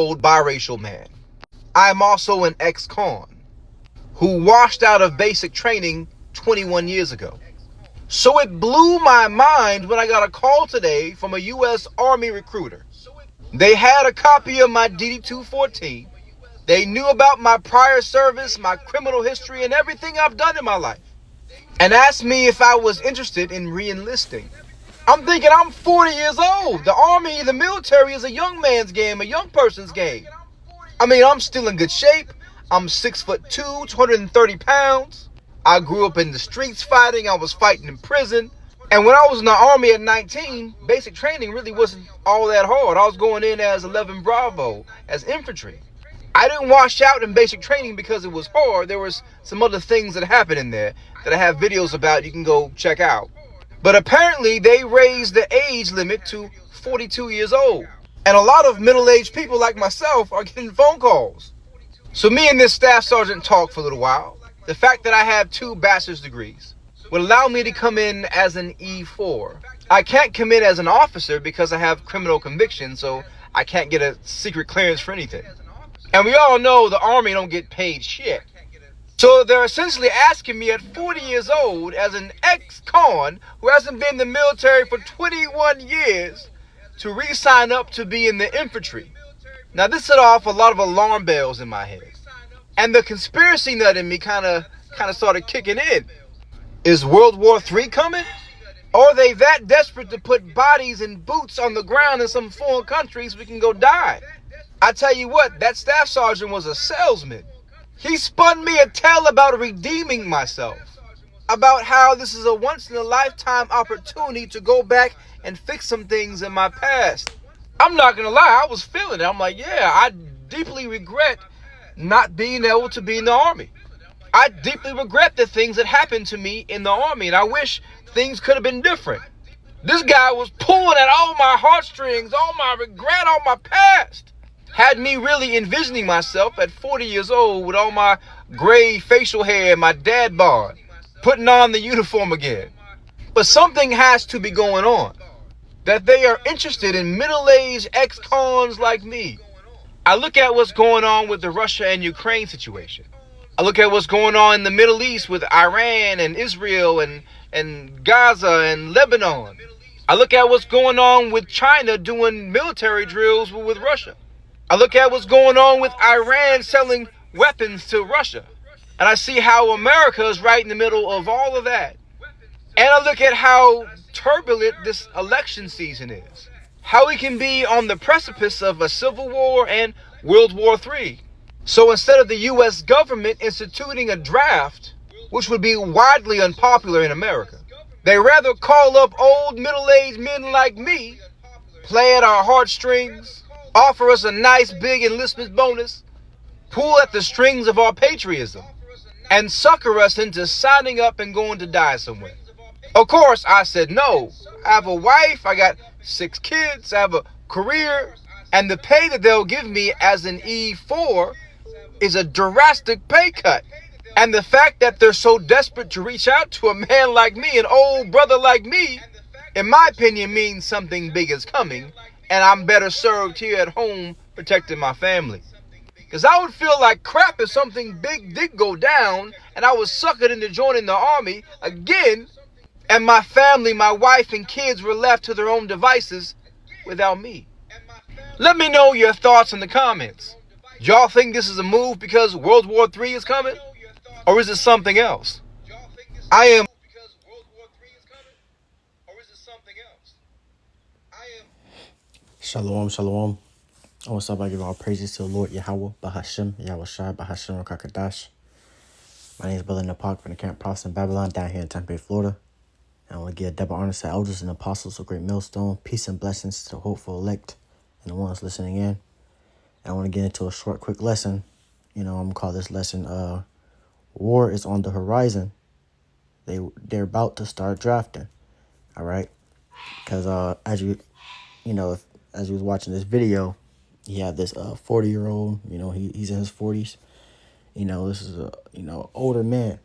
40-year-old biracial man. I am also an ex-con who washed out of basic training 21 years ago. So it blew my mind when I got a call today from a U.S. Army recruiter. They had a copy of my DD-214. They knew about my prior service, my criminal history, and everything I've done in my life, and asked me if I was interested in re-enlisting. I'm thinking I'm 40 years old. The Army, the military is a young man's game, a young person's game. I mean, I'm still in good shape. I'm 6'2", 230 pounds. I grew up in the streets fighting. I was fighting in prison. And when I was in the Army at 19, basic training really wasn't all that hard. I was going in as 11 Bravo, as infantry. I didn't wash out in basic training because it was hard. There was some other things that happened in there that I have videos about you can go check out. But apparently they raised the age limit to 42 years old. And a lot of middle-aged people like myself are getting phone calls. So me and this staff sergeant talked for a little while. The fact that I have 2 bachelor's degrees would allow me to come in as an E4. I can't come in as an officer because I have criminal convictions, so I can't get a secret clearance for anything. And we all know the Army don't get paid shit. So they're essentially asking me at 40 years old, as an ex-con who hasn't been in the military for 21 years, to re-sign up to be in the infantry. Now this set off a lot of alarm bells in my head. And the conspiracy nut in me kind of started kicking in. Is World War III coming? Or are they that desperate to put bodies and boots on the ground in some foreign countries we can go die? I tell you what, that staff sergeant was a salesman. He spun me a tale about redeeming myself, about how this is a once-in-a-lifetime opportunity to go back and fix some things in my past. I'm not gonna lie, I was feeling it. I'm like, yeah, I deeply regret not being able to be in the Army. I deeply regret the things that happened to me in the Army, and I wish things could have been different. This guy was pulling at all my heartstrings, all my regret, all my past. Had me really envisioning myself at 40 years old with all my gray facial hair and my dad bod, putting on the uniform again. But something has to be going on, that they are interested in middle-aged ex-cons like me. I look at what's going on with the Russia and Ukraine situation. I look at what's going on in the Middle East with Iran and Israel and Gaza and Lebanon. I look at what's going on with China doing military drills with Russia. I look at what's going on with Iran selling weapons to Russia. And I see how America is right in the middle of all of that. And I look at how turbulent this election season is. How we can be on the precipice of a civil war and World War III. So instead of the U.S. government instituting a draft, which would be widely unpopular in America, they rather call up old middle-aged men like me, play at our heartstrings, offer us a nice big enlistment bonus, pull at the strings of our patriotism, and sucker us into signing up and going to die somewhere. Of course, I said no. I have a wife, I got 6 kids, I have a career, and the pay that they'll give me as an E4 is a drastic pay cut. And the fact that they're so desperate to reach out to a man like me, an old brother like me, in my opinion means something big is coming, and I'm better served here at home protecting my family. Because I would feel like crap if something big did go down and I was suckered into joining the Army again, and my family, my wife and kids were left to their own devices without me. Let me know your thoughts in the comments. Do y'all think this is a move because World War III is coming? Or is it something else? Shalom, shalom. What's up? I give all praises to the Lord Yahweh, Bahashem, Yahweh Shai, Bahashem, Rakakadash. My name is Brother Napak from the Camp Prophet in Babylon, down here in Tampa Bay, Florida. And I want to give double honor to elders and apostles of Great Millstone. Peace and blessings to the hopeful elect and the ones listening in. And I want to get into a short, quick lesson. I'm going to call this lesson, War is on the Horizon. They're about to start drafting. All right? Because as you was watching this video, he had this 40-year-old, he's in his 40s. This is a, older man.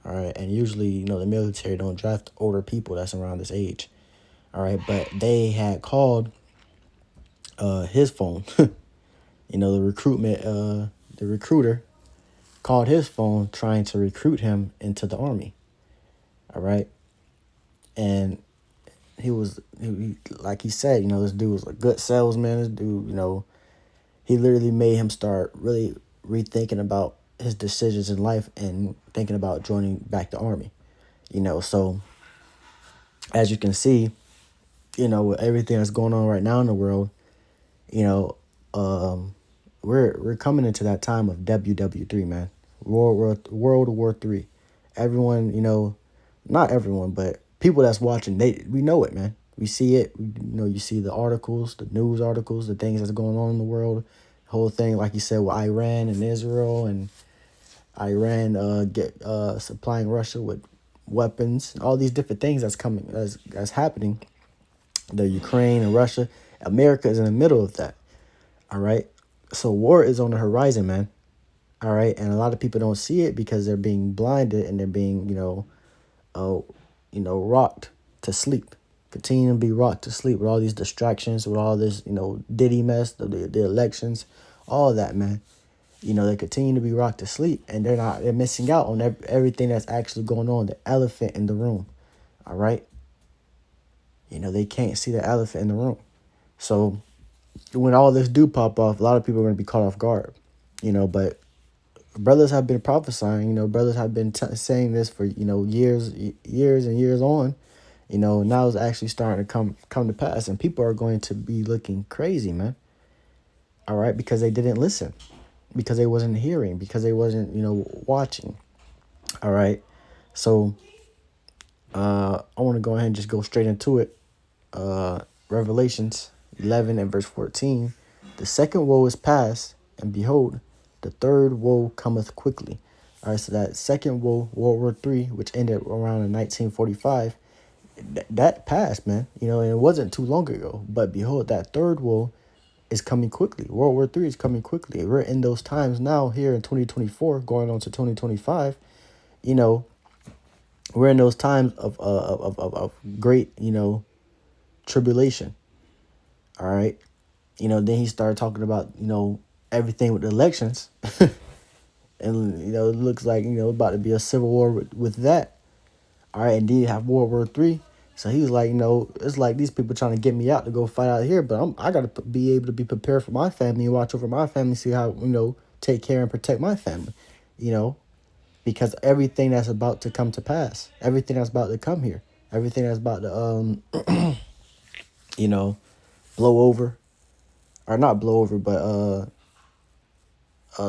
All right. And usually, the military don't draft older people that's around this age. All right. But they had called his phone. You know, the recruiter called his phone trying to recruit him into the army. All right. And like he said, you know, this dude was a good salesman. This dude, you know, he literally made him start really rethinking about his decisions in life and thinking about joining back the army. You know, so as you can see, you know, with everything that's going on right now in the world, you know, we're coming into that time of WW3, man. World War III. Everyone, you know, not everyone, but people that's watching, we know it, man. We see it. You know, you see the articles, the news articles, the things that's going on in the world. The whole thing, like you said, with Iran and Israel, and Iran supplying Russia with weapons, all these different things that's happening. The Ukraine and Russia, America is in the middle of that. All right, so war is on the horizon, man. All right, and a lot of people don't see it because they're being blinded and they're being, rocked to sleep. Continue to be rocked to sleep with all these distractions, with all this, you know, Diddy mess, the elections, all of that, man. You know, they continue to be rocked to sleep, and they're missing out on everything that's actually going on, the elephant in the room. All right. You know, they can't see the elephant in the room. So when all this do pop off, a lot of people are going to be caught off guard, you know, but brothers have been prophesying, you know, brothers have been saying this for, you know, years and years on, you know, now it's actually starting to come to pass, and people are going to be looking crazy, man. All right. Because they didn't listen, because they wasn't hearing, because they wasn't, you know, watching. All right. So, I want to go ahead and just go straight into it. Revelations 11 and verse 14. The second woe is past, and behold, the third woe cometh quickly. All right, so that second woe, World War III, which ended around in 1945, that passed, man. You know, and it wasn't too long ago. But behold, that third woe is coming quickly. World War III is coming quickly. We're in those times now here in 2024, going on to 2025. You know, we're in those times of great, you know, tribulation. All right. You know, then he started talking about, you know, everything with the elections. And, you know, it looks like, you know, about to be a civil war with that. All right. And then you have World War III. So he was like, you know, it's like these people trying to get me out to go fight out here. But I got to be able to be prepared for my family and watch over my family, see how, you know, take care and protect my family, you know, because everything that's about to come to pass, everything that's about to come here, everything that's about to, you know, blow over, or not blow over, but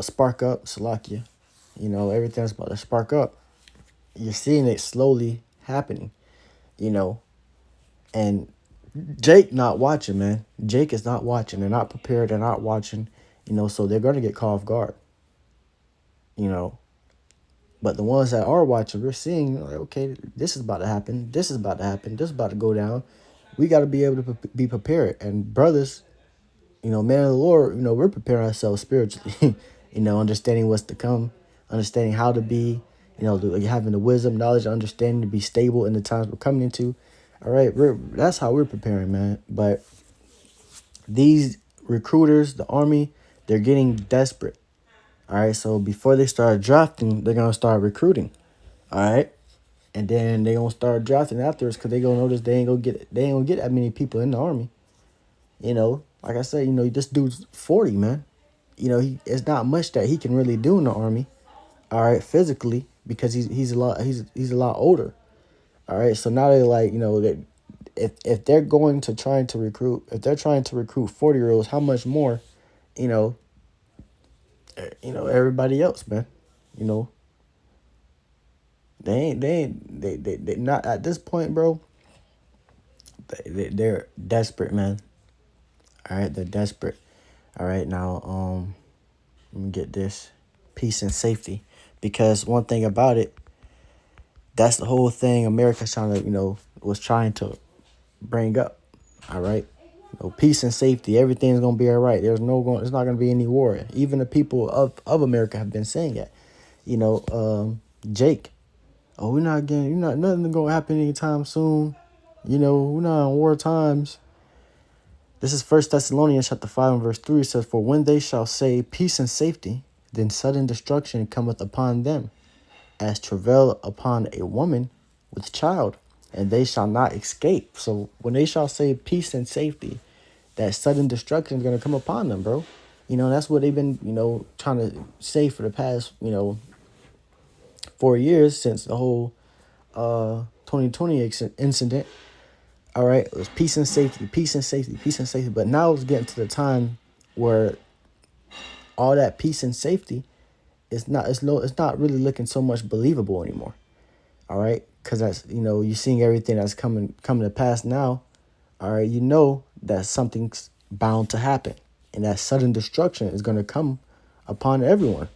spark up, Salakia. You know, everything's about to spark up. You're seeing it slowly happening, you know. And Jake not watching, man. Jake is not watching. They're not prepared. They're not watching, you know, so they're going to get caught off guard, you know. But the ones that are watching, we're seeing, like, okay, this is about to happen. This is about to happen. This is about to go down. We got to be able to be prepared. And brothers, you know, man of the Lord, you know, we're preparing ourselves spiritually, you know, understanding what's to come, understanding how to be, you know, having the wisdom, knowledge, understanding to be stable in the times we're coming into. All right, that's how we're preparing, man. But these recruiters, the army, they're getting desperate. All right, so before they start drafting, they're gonna start recruiting. All right, and then they gonna start drafting afterwards because they gonna notice they ain't gonna get that many people in the army. You know, like I said, you know, this dude's 40, man. You know, it's not much that he can really do in the army. All right, physically, because he's a lot older. All right, so now they're like, you know, that if they're going to trying to recruit, if they're trying to recruit 40-year-olds, how much more, you know, everybody else, man. You know, they not at this point, bro. They're desperate, man. All right, they're desperate. All right, now let me get this. Peace and safety. Because one thing about it, that's the whole thing America's trying to, you know, was trying to bring up. All right. You know, peace and safety. Everything's going to be all right. There's not going to be any war. Even the people of America have been saying it. You know, Jake, oh, nothing going to happen anytime soon. You know, we're not in war times. This is First Thessalonians chapter 5 and verse 3. It says, "For when they shall say peace and safety, then sudden destruction cometh upon them, as travail upon a woman with child, and they shall not escape." So when they shall say peace and safety, that sudden destruction is going to come upon them, bro. That's what they've been, trying to say for the past, 4 years since the whole 2020 incident. All right, it was peace and safety, peace and safety, peace and safety. But now it's getting to the time where all that peace and safety it's not really looking so much believable anymore. All right, because that's you're seeing everything that's coming to pass now. All right, that something's bound to happen, and that sudden destruction is going to come upon everyone.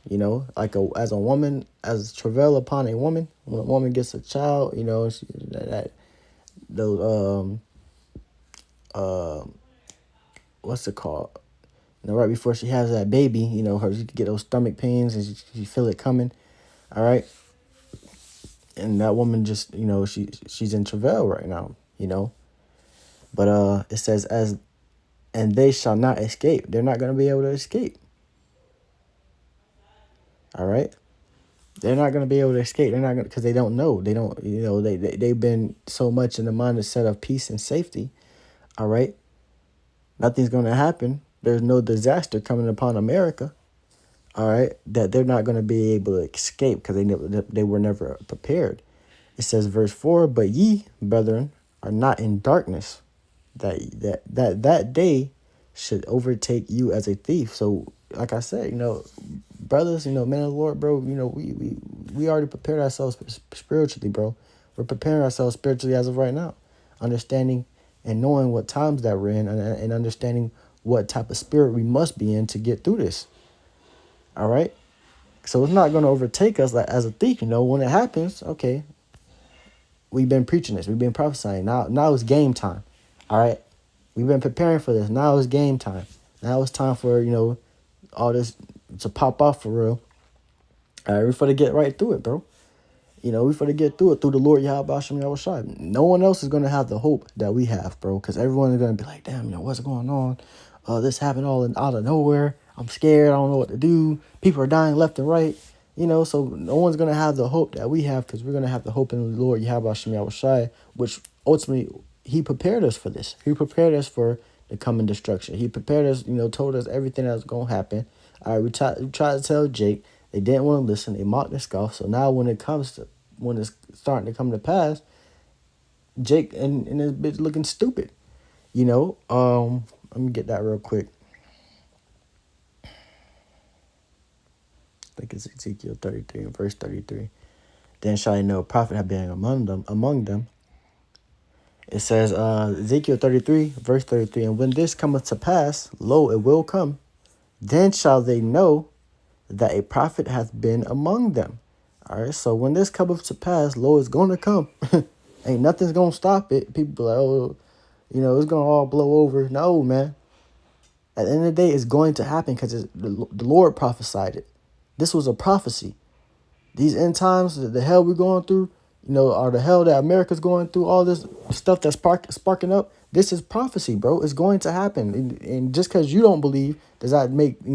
Like as a woman, as travail upon a woman. When a woman gets a child, those what's it called? Right before she has that baby, she get those stomach pains and she feel it coming. All right, and that woman just she's in travail right now. But it says and they shall not escape. They're not going to be able to escape. All right. They're not going to be able to escape. They're not going because they don't know. They don't, they've been so much in the mindset of peace and safety. All right. Nothing's going to happen. There's no disaster coming upon America. All right. That they're not going to be able to escape because they were never prepared. It says verse 4, "But ye, brethren, are not in darkness, that day should overtake you as a thief." So, like I said, brothers, men of the Lord, bro, we already prepared ourselves spiritually, bro. We're preparing ourselves spiritually as of right now, understanding and knowing what times that we're in, and understanding what type of spirit we must be in to get through this. All right. So it's not going to overtake us like as a thief. When it happens, okay. We've been preaching this. We've been prophesying. Now it's game time. All right. We've been preparing for this. Now it's game time. Now it's time for, all this to pop off for real. All right. We're for to get right through it, bro. We're for to get through it through the Lord Yahweh Hashem Yahweh Shai. No one else is going to have the hope that we have, bro. Because everyone is going to be like, damn, what's going on? This happened out of nowhere. I'm scared. I don't know what to do. People are dying left and right. So no one's going to have the hope that we have, because we're going to have the hope in the Lord Yahweh Hashem Yahweh Shai, which ultimately he prepared us for this. He prepared us for the coming destruction. He prepared us, told us everything that was going to happen. All right, we tried to tell Jake. They didn't want to listen. They mocked and scoffed. So now when it's starting to come to pass, Jake and his bitch looking stupid. Let me get that real quick. I think it's Ezekiel 33 and verse 33. "Then shall I know a prophet have been among them. It says, Ezekiel 33, verse 33, "And when this cometh to pass, lo, it will come, then shall they know that a prophet hath been among them." All right, so when this cometh to pass, lo, it's going to come. Ain't nothing's going to stop it. People like, oh, it's going to all blow over. No, man. At the end of the day, it's going to happen because the Lord prophesied it. This was a prophecy. These end times, the hell we're going through, or the hell that America's going through, all this stuff that's sparking up, this is prophecy, bro. It's going to happen. And just because you don't believe, does that make, let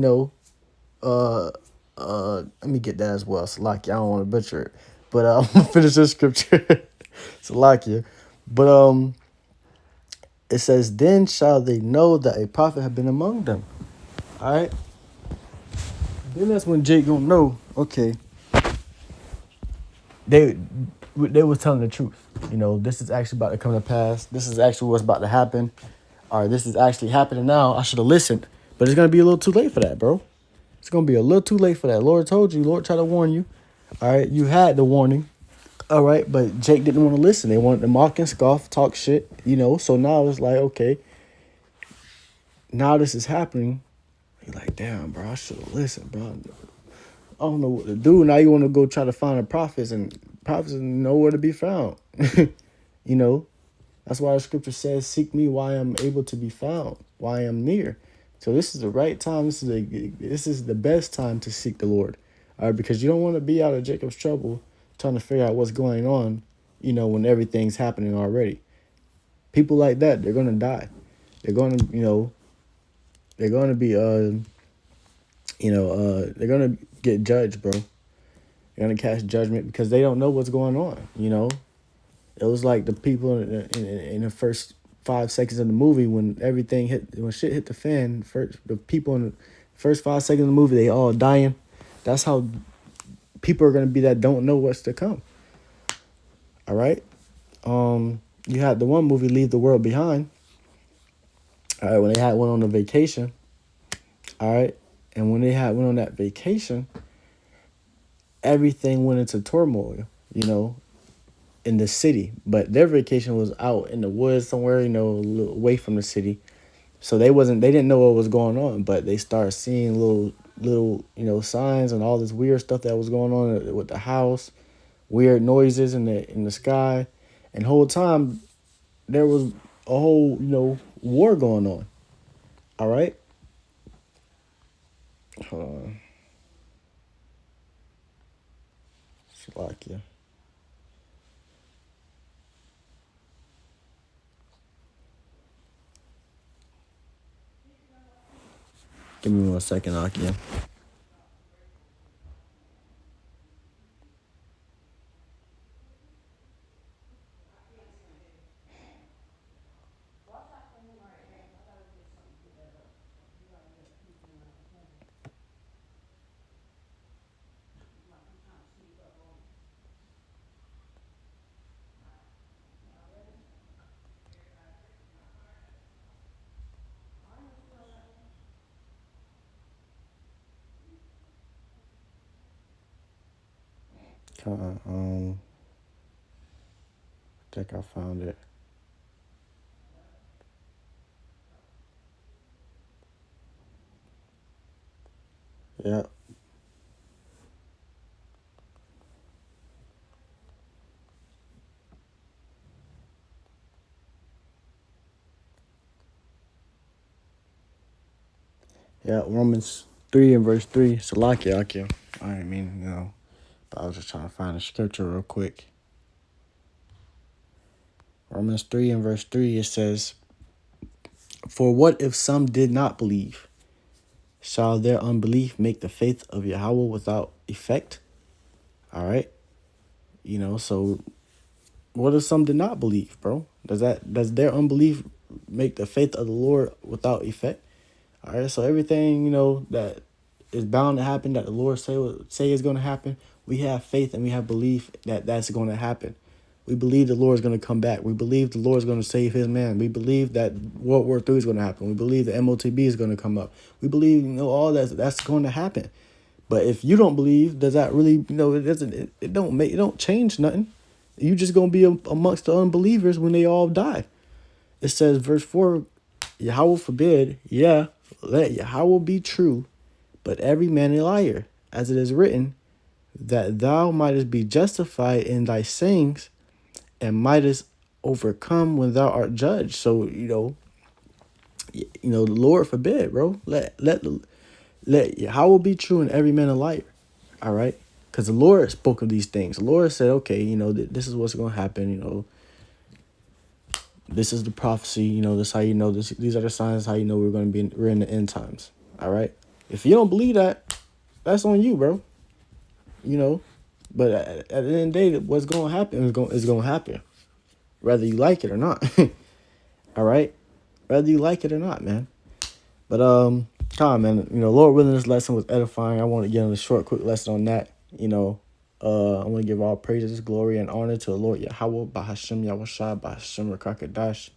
me get that as well. Salakia, I don't want to butcher it. But I'm going to finish this scripture. Salakia. But it says, "Then shall they know that a prophet have been among them." All right. Then that's when Jake gonna know, okay, they was telling the truth. This is actually about to come to pass. This is actually what's about to happen. Or this is actually happening now. I should have listened. But it's going to be a little too late for that, bro. It's going to be a little too late for that. Lord told you. Lord tried to warn you. All right. You had the warning. All right. But Jake didn't want to listen. They wanted to mock and scoff, talk shit, So now it's like, okay, now this is happening. You're like, damn, bro, I should have listened, bro. I don't know what to do. Now you want to go try to find the prophets, and prophets are nowhere to be found. That's why the scripture says, "Seek me while I am able to be found, while I am near." So this is the right time. This is the best time to seek the Lord. All right, because you don't want to be out of Jacob's trouble trying to figure out what's going on, when everything's happening already. People like that, they're going to die. They're going to, they're going to be, they're going to get judged, bro. They're going to cast judgment because they don't know what's going on, It was like the people in the first 5 seconds of the movie when shit hit the fan. The people in the first 5 seconds of the movie, they all dying. That's how people are gonna be that don't know what's to come. All right. You had the one movie, Leave the World Behind. All right, when they had went on a vacation. All right, and when they went on that vacation, everything went into turmoil. In the city, but their vacation was out in the woods somewhere, a little away from the city. So they didn't know what was going on, but they started seeing little, signs and all this weird stuff that was going on with the house, weird noises in the sky, and the whole time there was a whole, war going on. All right. Hold on. Slovakia. Give me 1 second, Akia. I think I found it. Yeah. Yeah, Romans 3 and verse 3. Salakia, Akia. I mean, but I was just trying to find the scripture real quick. Romans 3 and verse 3, it says, "For what if some did not believe? Shall their unbelief make the faith of Yahweh without effect?" All right. So what if some did not believe, bro? Does their unbelief make the faith of the Lord without effect? All right. So everything, that is bound to happen, that the Lord say is going to happen, we have faith and we have belief that that's going to happen. We believe the Lord is going to come back. We believe the Lord is going to save his man. We believe that World War III is going to happen. We believe the MOTB is going to come up. We believe, all that's going to happen. But if you don't believe, does that really, it don't change nothing. You just going to be amongst the unbelievers when they all die. It says, verse 4, Yahweh forbid, yeah, let Yahweh be true, but every man a liar, as it is written, that thou mightest be justified in thy sayings, and mightest overcome when thou art judged. So, the Lord forbid, bro. Let Yahweh be true and every man a liar. All right? Because the Lord spoke of these things. The Lord said, okay, this is what's going to happen, this is the prophecy, this is how you know this. These are the signs how you know we're in the end times. All right? If you don't believe that, that's on you, bro. But at the end of the day, what's going to happen is going to happen, whether you like it or not. All right, whether you like it or not, man. But man, Lord willing, this lesson was edifying. I want to get on a short, quick lesson on that. I want to give all praises, glory, and honor to the Lord Yahweh, Bahashem Yahushua, Bahashem Rakakadash.